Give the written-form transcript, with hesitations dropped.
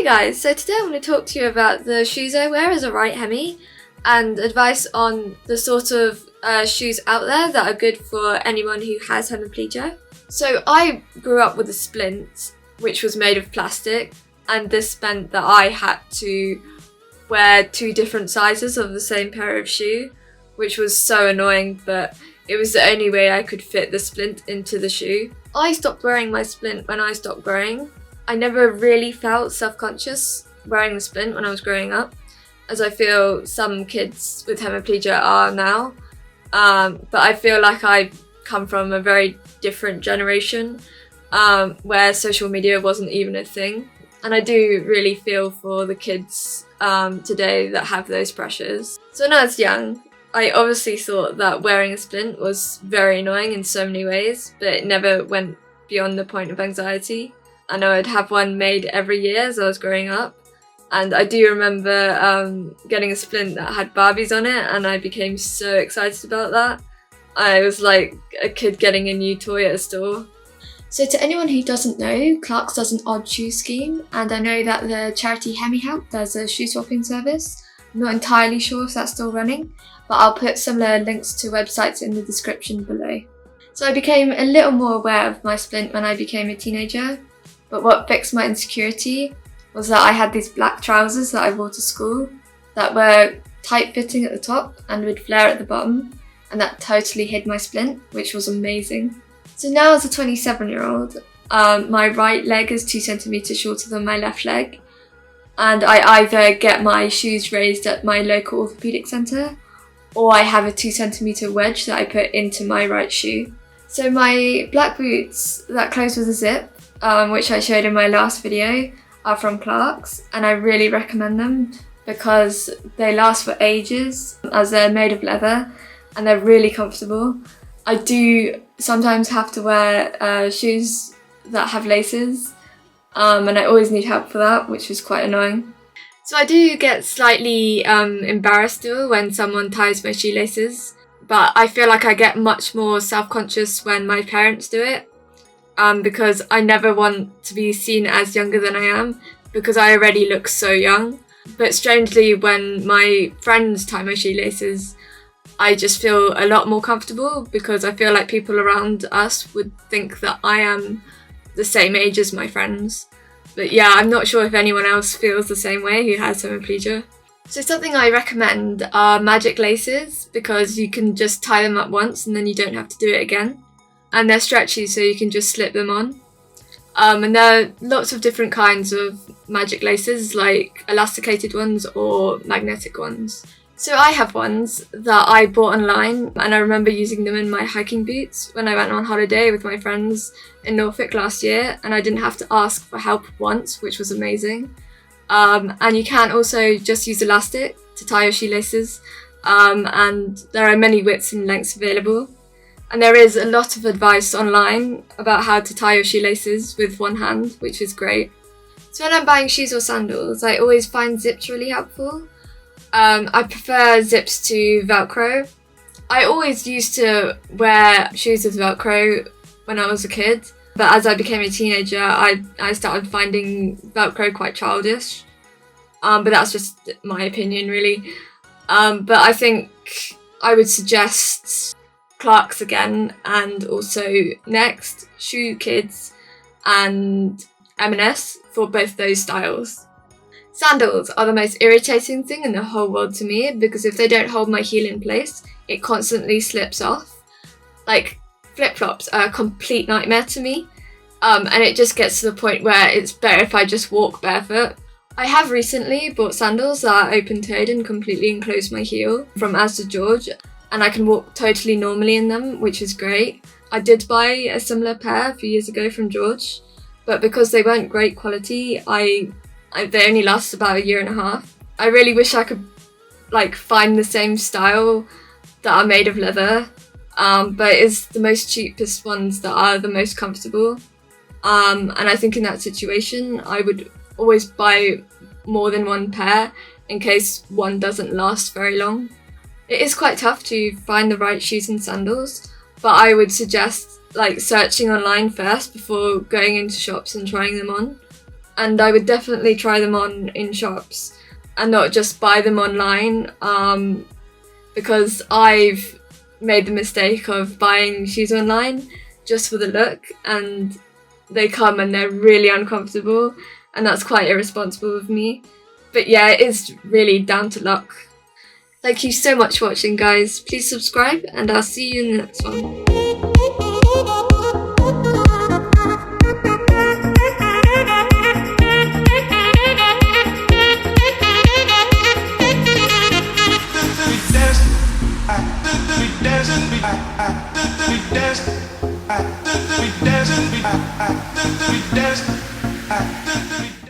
guys, so today I'm going to talk to you about the shoes I wear as a right Hemi and advice on the sort of shoes out there that are good for anyone who has hemiplegia. So I grew up with a splint which was made of plastic, and this meant that I had to wear two different sizes of the same pair of shoe, which was so annoying, but it was the only way I could fit the splint into the shoe. I stopped wearing my splint when I stopped growing. I never really felt self-conscious wearing the splint when I was growing up, as I feel some kids with hemiplegia are now. But I feel like I come from a very different generation where social media wasn't even a thing. And I do really feel for the kids today that have those pressures. So when I was young, I obviously thought that wearing a splint was very annoying in so many ways, but it never went beyond the point of anxiety. I know I'd have one made every year as I was growing up, and I do remember getting a splint that had Barbies on it, and I became so excited about that. I was like a kid getting a new toy at a store. So to anyone who doesn't know, Clarks does an odd shoe scheme, and I know that the charity Hemi does a shoe swapping service. I'm not entirely sure if that's still running, but I'll put similar links to websites in the description below. So I became a little more aware of my splint when I became a teenager, but what fixed my insecurity was that I had these black trousers that I wore to school that were tight fitting at the top and would flare at the bottom, and that totally hid my splint, which was amazing. So now as a 27-year-old, my right leg is 2 centimeters shorter than my left leg, and I either get my shoes raised at my local orthopedic centre, or I have a 2 centimeter wedge that I put into my right shoe. So my black boots that close with a zip, which I showed in my last video, are from Clarks, and I really recommend them because they last for ages as they're made of leather and they're really comfortable. I do sometimes have to wear shoes that have laces, and I always need help for that, which is quite annoying. So I do get slightly embarrassed still when someone ties my shoelaces, but I feel like I get much more self-conscious when my parents do it, because I never want to be seen as younger than I am, because I already look so young. But strangely, when my friends tie my shoelaces, I just feel a lot more comfortable, because I feel like people around us would think that I am the same age as my friends. But yeah, I'm not sure if anyone else feels the same way who has hemiplegia. So something I recommend are magic laces, because you can just tie them up once and then you don't have to do it again. And they're stretchy, so you can just slip them on. And there are lots of different kinds of magic laces, like elasticated ones or magnetic ones. So I have ones that I bought online, and I remember using them in my hiking boots when I went on holiday with my friends in Norfolk last year, and I didn't have to ask for help once, which was amazing. And you can also just use elastic to tie your shoelaces, and there are many widths and lengths available. And there is a lot of advice online about how to tie your shoelaces with one hand, which is great. So when I'm buying shoes or sandals, I always find zips really helpful. I prefer zips to Velcro. I always used to wear shoes with Velcro when I was a kid, but as I became a teenager, I started finding Velcro quite childish. But that's just my opinion, really. But I think I would suggest Clarks again, and also Next, Shoe Kids, and M&S for both those styles. Sandals are the most irritating thing in the whole world to me, because if they don't hold my heel in place, it constantly slips off. Like, flip-flops are a complete nightmare to me, and it just gets to the point where it's better if I just walk barefoot. I have recently bought sandals that are open-toed and completely enclose my heel from Asda George, and I can walk totally normally in them, which is great. I did buy a similar pair a few years ago from George, but because they weren't great quality, they only last about a year and a half. I really wish I could find the same style that are made of leather, but it's the most cheapest ones that are the most comfortable. And I think in that situation, I would always buy more than one pair in case one doesn't last very long. It is quite tough to find the right shoes and sandals, but I would suggest searching online first before going into shops and trying them on. and I would definitely try them on in shops and not just buy them online, because I've made the mistake of buying shoes online just for the look, and they come and they're really uncomfortable, and that's quite irresponsible of me. But yeah, it is really down to luck. Thank you so much for watching, guys. Please subscribe, and I'll see you in the next one.